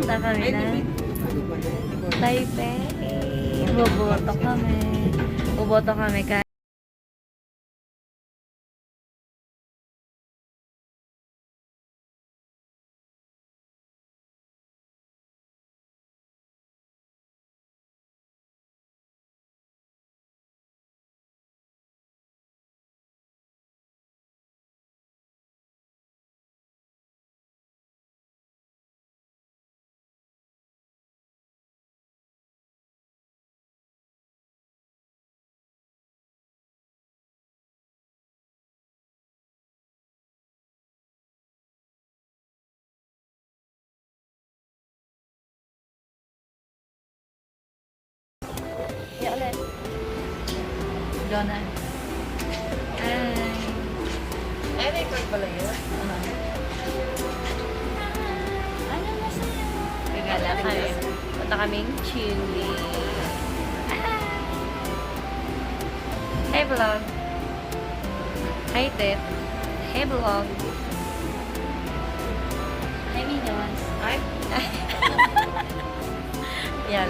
Punta kami na Taipei. Boboto kami. Boboto kami kahit ulit. Go na. Ay. Ay, record pala yun. Ano? Ano masaya? Gagala kami. Punta kaming Chile. Hey vlog. Hi Tet. Hey vlog. Hi Minions. Ay, Yan.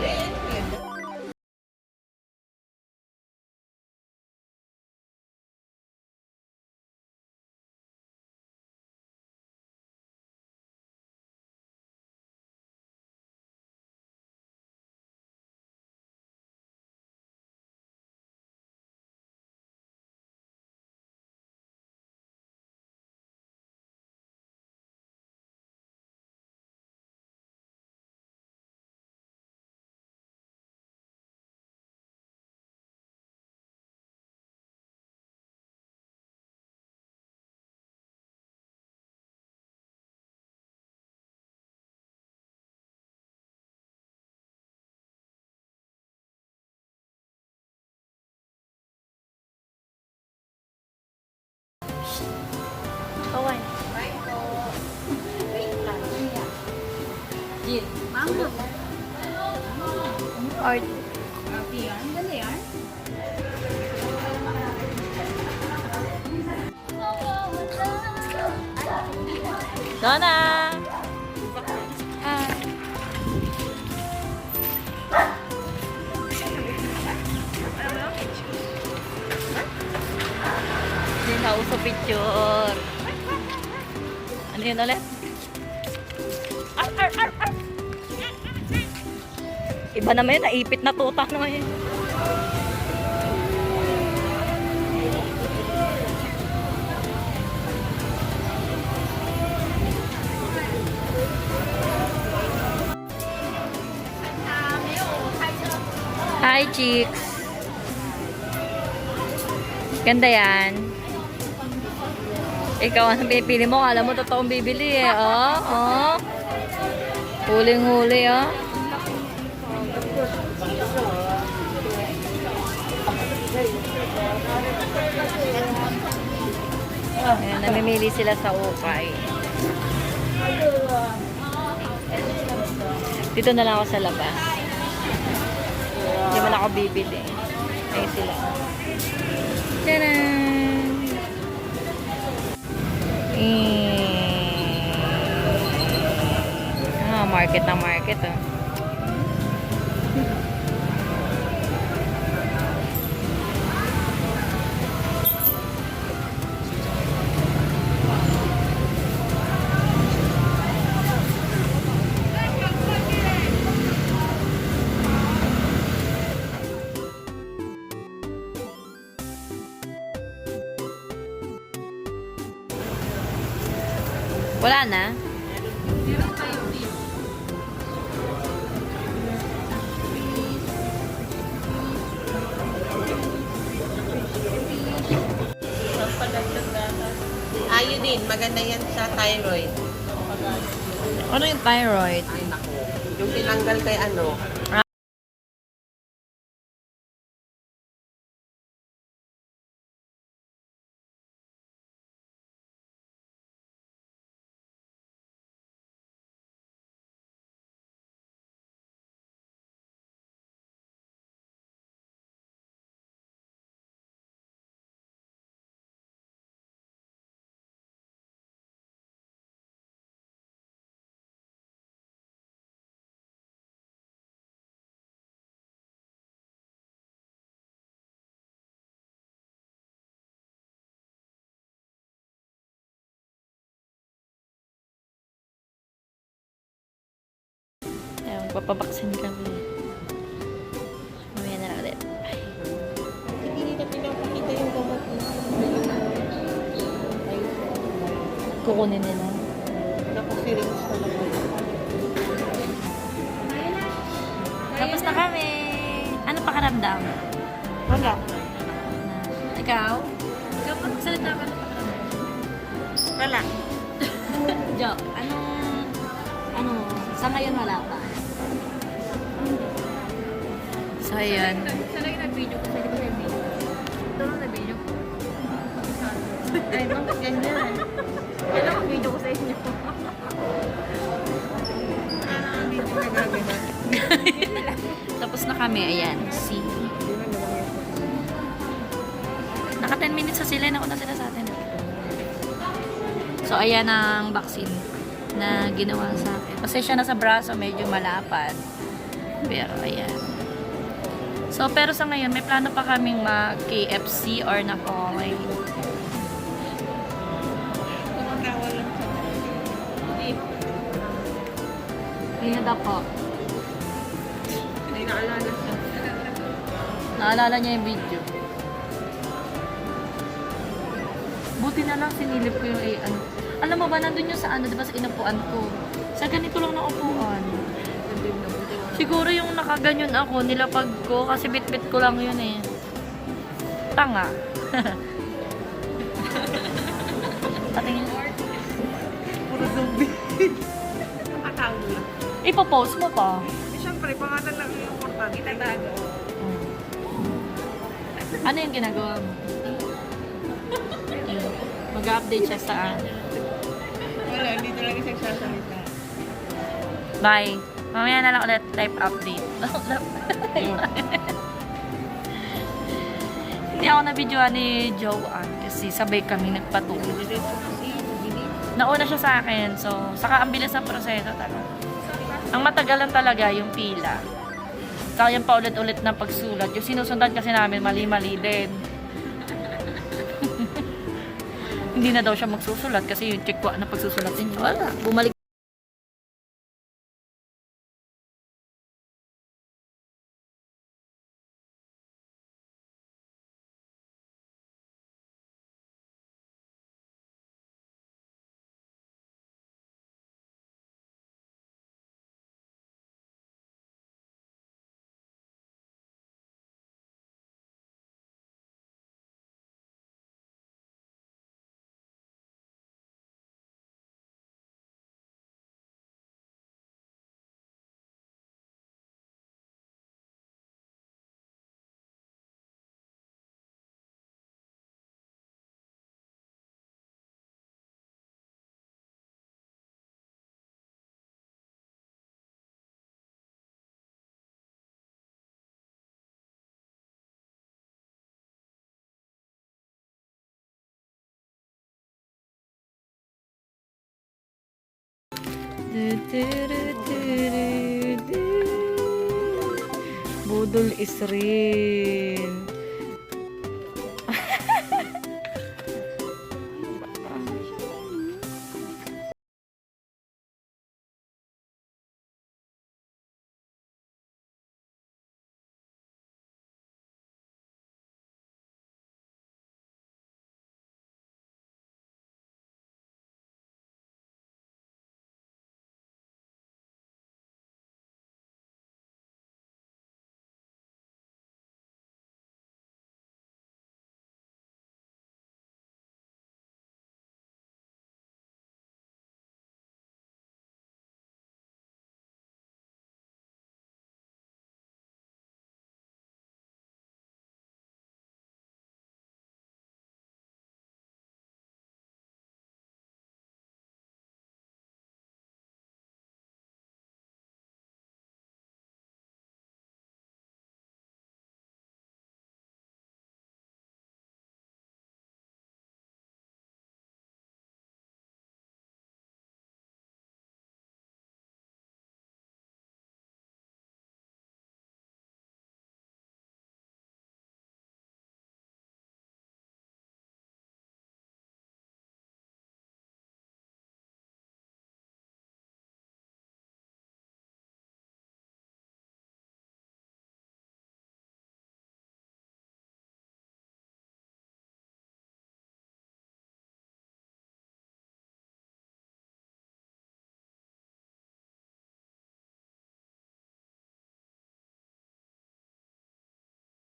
Kawan. Jin. mama. Art. Grabe yan. Ganda yan. Donna! Hi. Hindi na uso picture. Ano yun ulit? Ar, ar, ar, ar. Iba naman yun, naipit na tuta naman yun. Hi, chicks. Ganda yan. Ikaw ang pipili mo. Alam mo, totoong bibili eh. Oh, oh. Huling-huli, oh. Ayan, namimili sila sa ukay. Dito na lang ako sa labas. Hindi man ako bibili. Ayun sila. Tadaan! Market na market, oh. Wala na? Iodine, maganda yan sa thyroid. Ano yung thyroid? Ay, naku. Yung tinanggal kay ano, Magpapabaksin kami. Mamaya na lang ulit. Ay. Hindi na pinapakita yung gamot na. Kukunin nila. Naka-syringe talaga. Tapos na kami. Ano pakaramdam? Wala. Ikaw? Ikaw pa magsalita ka ng pakaramdam. Wala. Jo, ano, sa ngayon wala pa. So, ayan. Sana yung nag-video ko, pwede ko yung video. Ito lang nag-video ko. Ay, bakit ganyan? Yan lang ang video ko sa inyo. Hindi ko nagagawa. Tapos na kami, ayan. See. Naka 10 minutes sa sila, nauna sila sa atin. So, ayan ang vaccine na ginawa sa akin. Pasensya na sa braso, medyo malapad. Pero, ayan. So, pero sa ngayon, may plano pa kaming mag-KFC or na Korean. Tumatawa lang siya. Pinad ako. May naalala siya. Naalala niya yung video. Buti na lang sinilip ko yung ano. Alam mo ba, nandun yung sa ano, diba sa inupuan ko. Sa ganito lang na upuan. Siguro yung nakaganyan ako, nilapag ko, kasi bit-bit ko lang yun eh. Tanga. Patingin. Puro zombie. Nakatawa lang. Ipopost mo pa. Siyempre, pangalan lang yung importante. Itatago. Ano yung ginagawa mo? Mag-update siya sa Wala, hindi talaga siya sasalita. Bye. Mamaya na lang ulit live update. Hindi ako na-videoan ni Joanne kasi sabay kami nagpatuloy. Nauna siya sa akin. So, saka ang bilis ng proseso talaga. Ang matagalan talaga yung pila. Saka yung paulit-ulit na pagsulat. Yung sinusundan kasi namin mali-mali din. Hindi na daw siya magsusulat kasi yung check ko na pagsusulatin niya. Wala. Bumalik. Budol is real.